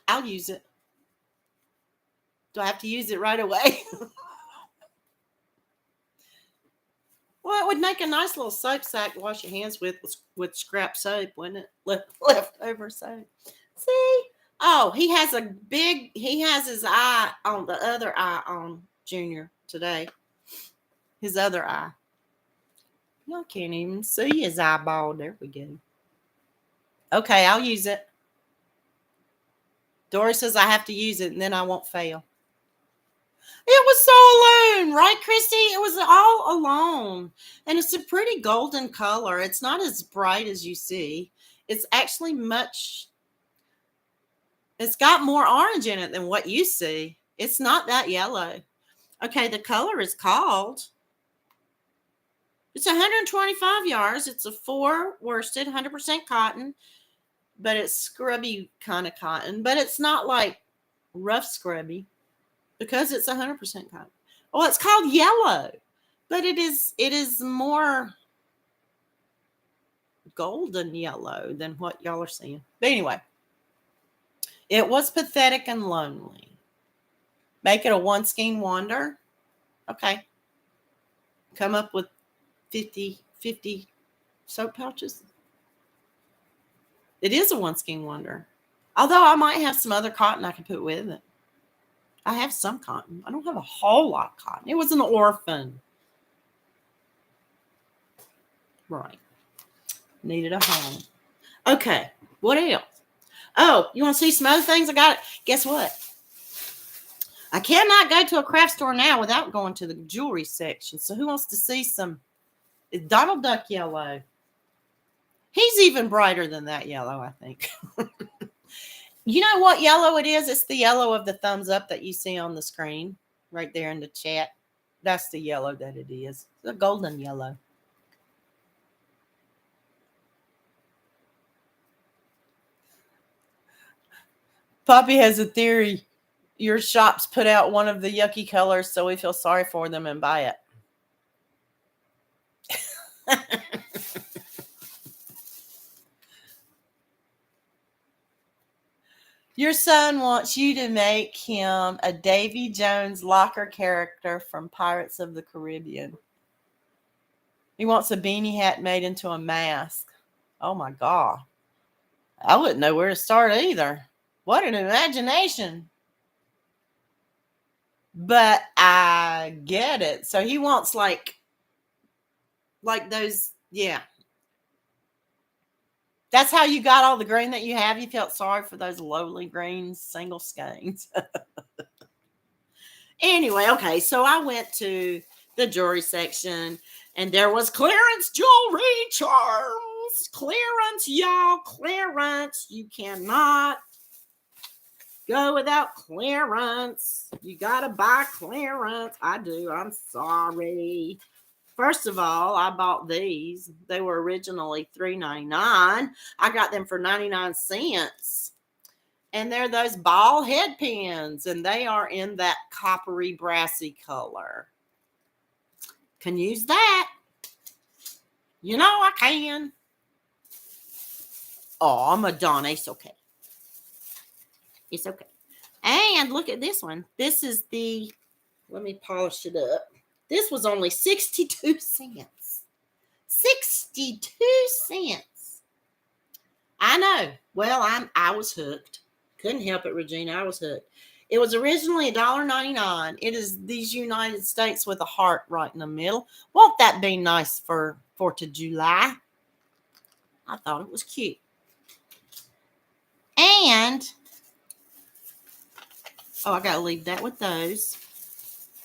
I'll use it. Do I have to use it right away? Well, it would make a nice little soap sack to wash your hands with scrap soap, wouldn't it? Leftover soap. See? Oh, he has his eye on the other eye on Junior today. His other eye. Y'all can't even see his eyeball. There we go. Okay, I'll use it. Dory says I have to use it and then I won't fail. It was so alone, right, Christy? It was all alone. And it's a pretty golden color. It's not as bright as you see. It's actually it's got more orange in it than what you see. It's not that yellow. Okay, the color is called. It's 125 yards. It's a 4 worsted, 100% cotton. But it's scrubby kind of cotton. But it's not like rough scrubby. Because it's 100% cotton. Oh, it's called yellow. But it is more golden yellow than what y'all are seeing. But anyway. It was pathetic and lonely. Make it a one skein wonder. Okay. Come up with 50 soap pouches. It is a one skein wonder. Although I might have some other cotton I can put with it. I have some cotton. I don't have a whole lot of cotton. It was an orphan. Right. Needed a home. Okay. What else? Oh, you want to see some other things? I got it. Guess what? I cannot go to a craft store now without going to the jewelry section. So who wants to see some? It's Donald Duck yellow. He's even brighter than that yellow, I think. You know what yellow it is? It's the yellow of the thumbs up that you see on the screen right there in the chat. That's the yellow that it is. It's a golden yellow. Poppy has a theory. Your shops put out one of the yucky colors, so we feel sorry for them and buy it. Your son wants you to make him a Davy Jones locker character from Pirates of the Caribbean. He wants a beanie hat made into a mask. Oh my God. I wouldn't know where to start either. What an imagination. But I get it. So he wants like those, yeah. That's how you got all the green that you have. You felt sorry for those lowly green single skeins. Anyway, okay. So I went to the jewelry section and there was clearance jewelry charms. Clearance, y'all. Clearance. You cannot go without clearance. You got to buy clearance. I do. I'm sorry. First of all, I bought these. They were originally $3.99. I got them for 99 cents. And they're those ball head pins. And they are in that coppery brassy color. Can use that. You know I can. Oh, Madonna. It's okay. It's okay. And look at this one. This is the, let me polish it up. This was only 62 cents. 62 cents. I know. Well, I was hooked. Couldn't help it, Regina. I was hooked. It was originally $1.99. It is these United States with a heart right in the middle. Won't that be nice for 4th of July? I thought it was cute. And, oh, I got to leave that with those.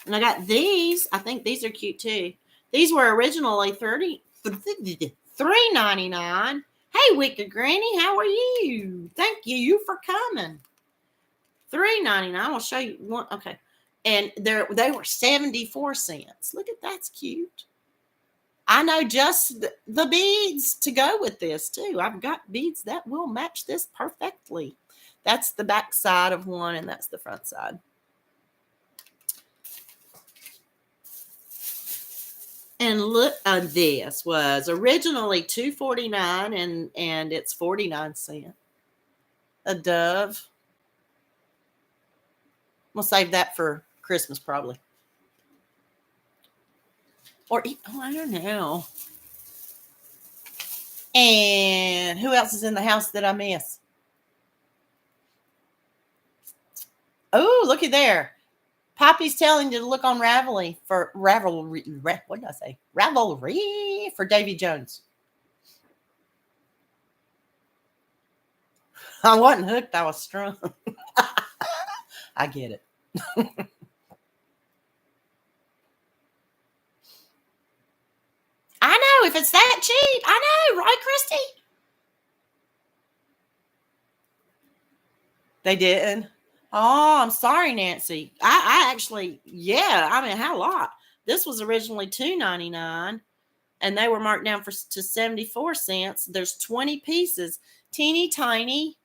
And I got these. I think these are cute too. These were originally $3.99. Hey, Wicked Granny, how are you? Thank you for coming. $3.99. I'll show you one. Okay. And they were 74 cents. Look at that's cute. I know just the beads to go with this too. I've got beads that will match this perfectly. That's the back side of one and that's the front side. And look, this was originally $2.49 and it's 49 cents. A dove. We'll save that for Christmas probably. Or, oh, I don't know. And who else is in the house that I miss? Oh, looky there. Poppy's telling you to look on Ravelry for Ravelry. What did I say? Ravelry for Davy Jones. I wasn't hooked. I was strung. I get it. I know. If it's that cheap, I know, right, Christy? They didn't. Oh, I'm sorry, Nancy. I actually, yeah, I mean, how a lot. This was originally $2.99, and they were marked down to 74 cents. There's 20 pieces, teeny tiny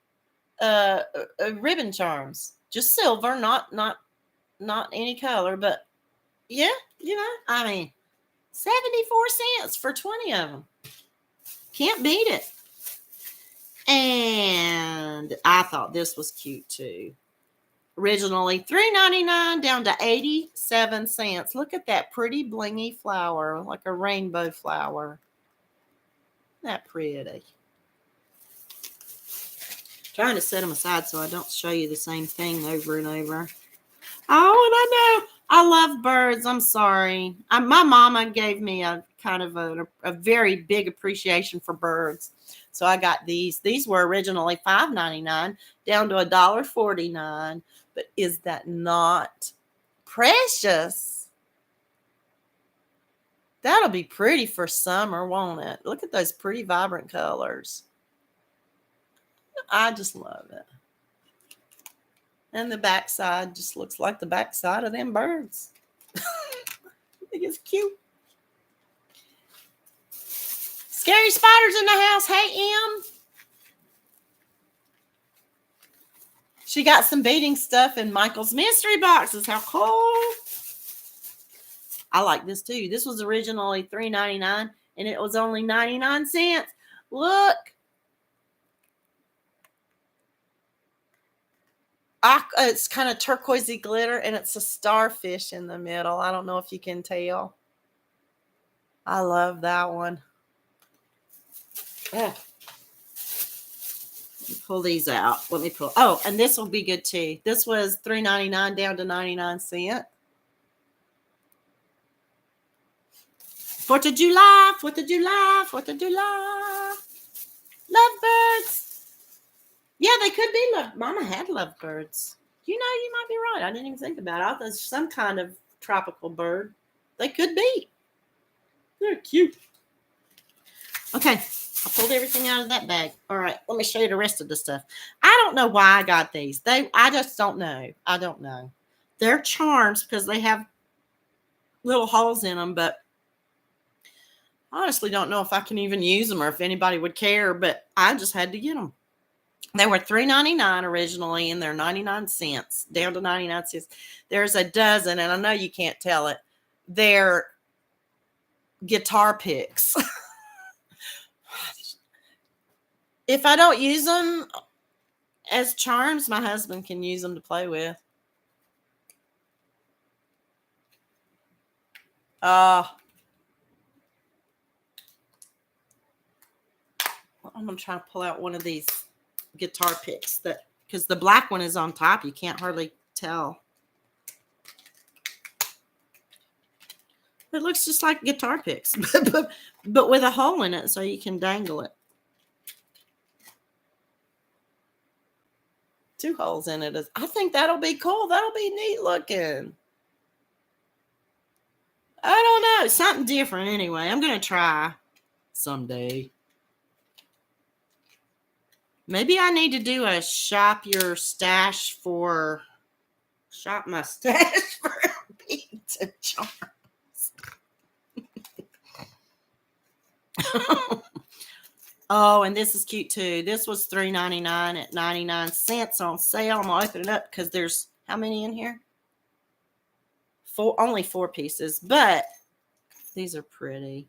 ribbon charms, just silver, not any color, but yeah, you know, I mean, 74 cents for 20 of them. Can't beat it. And I thought this was cute too. Originally $3.99 down to 87 cents. Look at that pretty blingy flower, like a rainbow flower. Isn't that pretty? Trying to set them aside so I don't show you the same thing over and over. Oh, and I know. I love birds. I'm sorry. My mama gave me a kind of a very big appreciation for birds. So I got these. These were originally $5.99 down to $1.49. But is that not precious? That'll be pretty for summer, won't it? Look at those pretty vibrant colors. I just love it. And the backside just looks like the backside of them birds. I think it's cute. Scary spiders in the house. Hey, Em. She got some beading stuff in Michael's mystery boxes. How cool. I like this too. This was originally $3.99 and it was only 99 cents. Look. It's kind of turquoisey glitter and it's a starfish in the middle. I don't know if you can tell. I love that one. Yeah. Pull these out. Let me pull. Oh, and this will be good too. This was $3.99 down to 99 cents. 4th of July, 4th of July, 4th of July. Lovebirds. Yeah, they could be Mama had lovebirds. You know, you might be right. I didn't even think about it. I thought it was some kind of tropical bird. They could be. They're cute. Okay. I pulled everything out of that bag. All right, let me show you the rest of the stuff. I don't know why I got these. I just don't know. I don't know. They're charms because they have little holes in them, but I honestly don't know if I can even use them or if anybody would care, but I just had to get them. They were $3.99 originally, and they're 99 cents, down to 99 cents. There's a dozen, and I know you can't tell it. They're guitar picks. If I don't use them as charms, my husband can use them to play with. I'm going to try to pull out one of these guitar picks because the black one is on top. You can't hardly tell. It looks just like guitar picks, but with a hole in it so you can dangle it. 2 holes in it. I think that'll be cool. That'll be neat looking. I don't know. Something different anyway. I'm going to try someday. Maybe I need to do a shop my stash for pizza charms. Oh, and this is cute too. This was $3.99 at 99 cents on sale. I'm going to open it up because there's how many in here? Only 4 pieces, but these are pretty.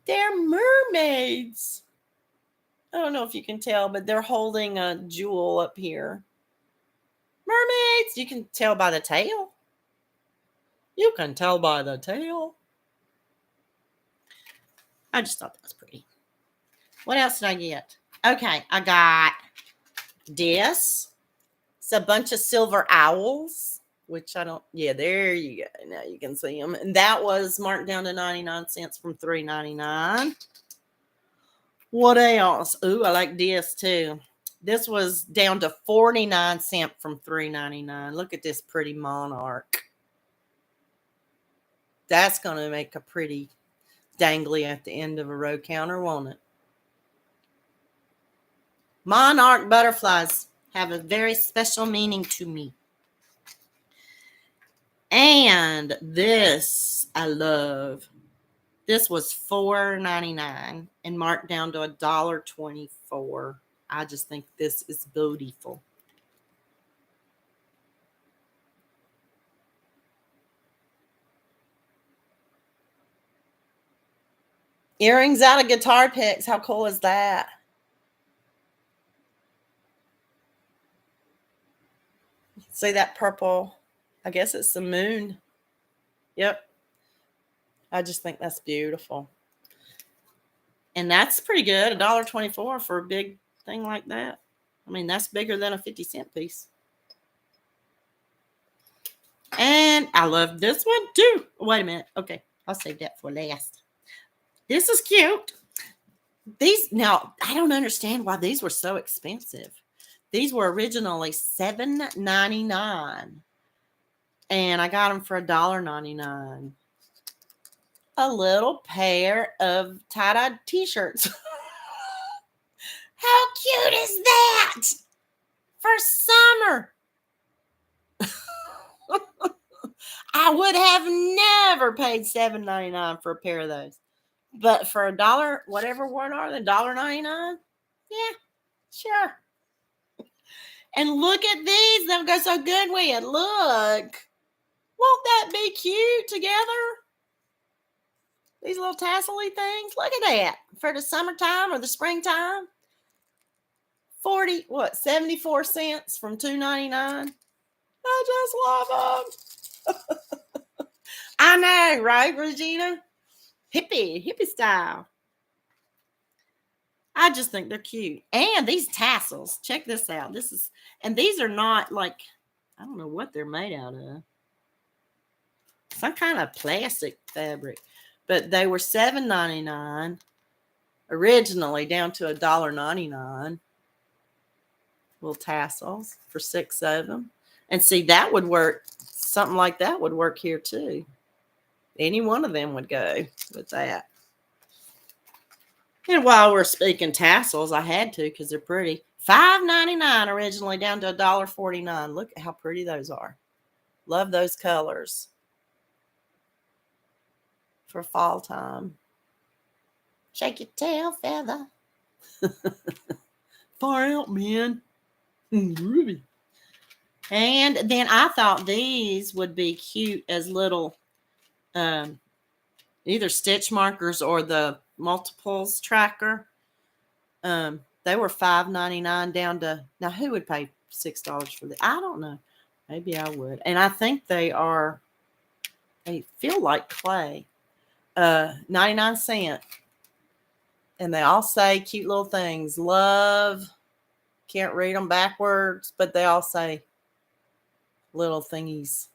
They're mermaids. I don't know if you can tell, but they're holding a jewel up here. Mermaids. You can tell by the tail. You can tell by the tail. I just thought that was pretty. What else did I get? Okay, I got this. It's a bunch of silver owls, which I don't. Yeah, there you go. Now you can see them. And that was marked down to 99 cents from $3.99. What else? Ooh, I like this too. This was down to 49 cents from $3.99. Look at this pretty monarch. That's going to make a pretty dangly at the end of a row counter, won't it? Monarch butterflies have a very special meaning to me. And this I love. This was $4.99 and marked down to $1.24. I just think this is beautiful. Earrings out of guitar picks. How cool is that? See that purple? I guess it's the moon. Yep. I just think that's beautiful. And that's pretty good. $1.24 for a big thing like that. I mean, that's bigger than a 50-cent piece. And I love this one too. Wait a minute. Okay. I'll save that for last. This is cute. Now, I don't understand why these were so expensive. These were originally $7.99. And I got them for $1.99. A little pair of tie-dye t-shirts. How cute is that? For summer. I would have never paid $7.99 for a pair of those. But for $1, whatever one are they, $1.99? Yeah, sure. And look at these. They'll go so good with it. Look. Won't that be cute together? These little tassel-y things. Look at that. For the summertime or the springtime. 74 cents from $2.99. I just love them. I know, right, Regina? Hippie style. I just think they're cute. And these tassels, check this out. These are not like, I don't know what they're made out of. Some kind of plastic fabric. But they were $7.99 originally, down to $1.99. Little tassels for 6 of them. And see, that would work. Something like that would work here too. Any one of them would go with that. And while we're speaking tassels, I had to because they're pretty. $5.99 originally, down to $1.49. Look at how pretty those are. Love those colors for fall time. Shake your tail feather. Far out, man. Ruby. And then I thought these would be cute as little either stitch markers or the multiples tracker. They were $5.99 down to, now who would pay $6 for this? I don't know. Maybe I would. And I think they feel like clay. 99¢. And they all say cute little things. Love. Can't read them backwards, but they all say little thingies.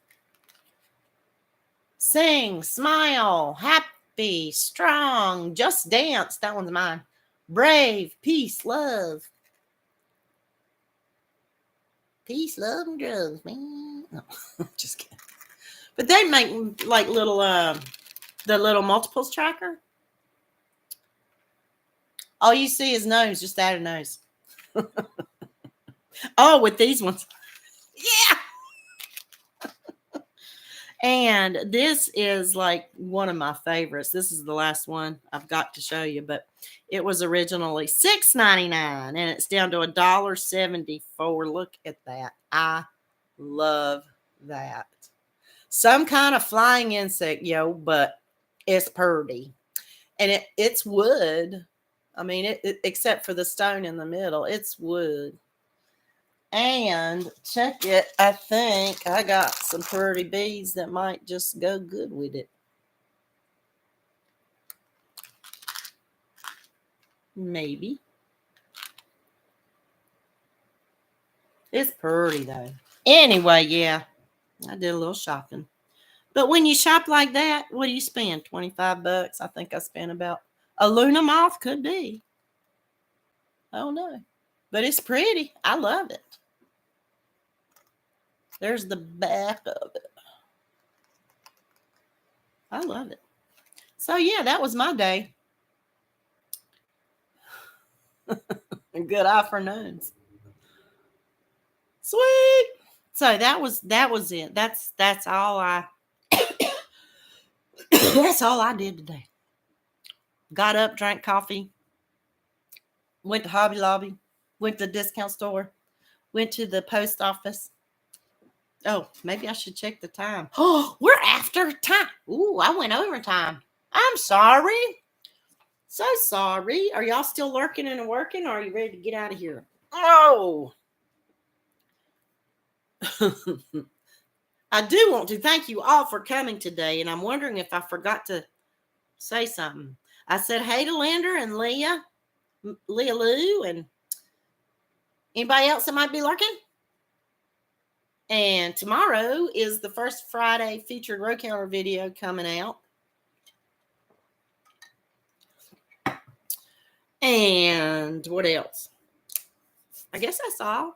Sing, smile, happy, strong, just dance. That one's mine. Brave, peace, love. Peace, love, and drugs, man. No, just kidding. But they make like little, the little multiples tracker. All you see is nose. Just add a nose. Oh, with these ones. Yeah. And this is like one of my favorites. This is the last one I've got to show you, but it was originally $6.99 and it's down to $1.74. Look at that. I love that. Some kind of flying insect, but it's pretty. And it's wood. I mean, except for the stone in the middle, it's wood. And check it. I think I got some pretty beads that might just go good with it. Maybe. It's pretty though. Anyway, yeah, I did a little shopping. But when you shop like that, what do you spend? $25. I think I spent about a Luna moth, could be. I don't know. But it's pretty. I love it. There's the back of it. I love it. So, yeah, that was my day. Good afternoons. Sweet. So that was it. That's all I that's all I did today. Got up, drank coffee, went to Hobby Lobby, went to the discount store, went to the post office. Oh, maybe I should check the time. Oh, we're after time. Ooh, I went overtime. I'm sorry. So sorry. Are y'all still lurking and working, or are you ready to get out of here? Oh. I do want to thank you all for coming today, and I'm wondering if I forgot to say something. I said hey to Linda and Leah Lou, and anybody else that might be lurking. And tomorrow is the first Friday featured row counter video coming out. And what else? I guess that's all.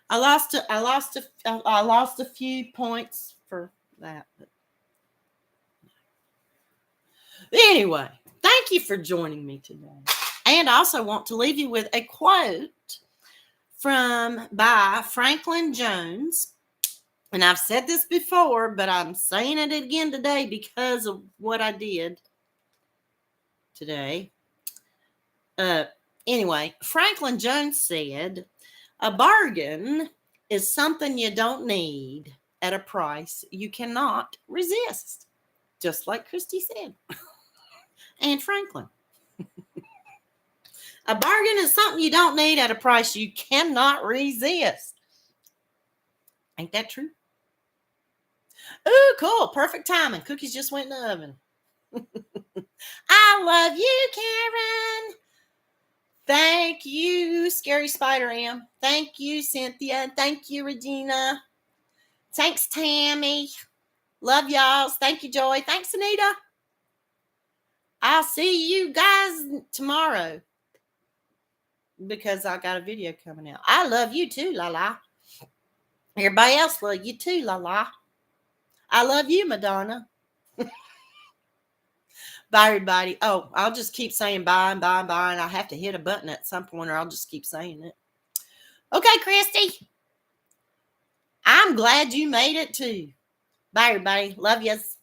I lost a few points for that. But anyway, thank you for joining me today. And I also want to leave you with a quote by Franklin Jones. And I've said this before, but I'm saying it again today because of what I did today. Anyway, Franklin Jones said, a bargain is something you don't need at a price you cannot resist. Just like Christy said. And Franklin. A bargain is something you don't need at a price you cannot resist. Ain't that true? Ooh, cool. Perfect timing. Cookies just went in the oven. I love you, Karen. Thank you, Scary Spider Am. Thank you, Cynthia. Thank you, Regina. Thanks, Tammy. Love y'all. Thank you, Joy. Thanks, Anita. I'll see you guys tomorrow because I got a video coming out. I love you too, la. Everybody else love you too, la. I love you, Madonna. Bye, everybody. Oh, I'll just keep saying bye and bye and bye, and I'll have to hit a button at some point, or I'll just keep saying it. Okay, Christy. I'm glad you made it too. Bye, everybody. Love yous.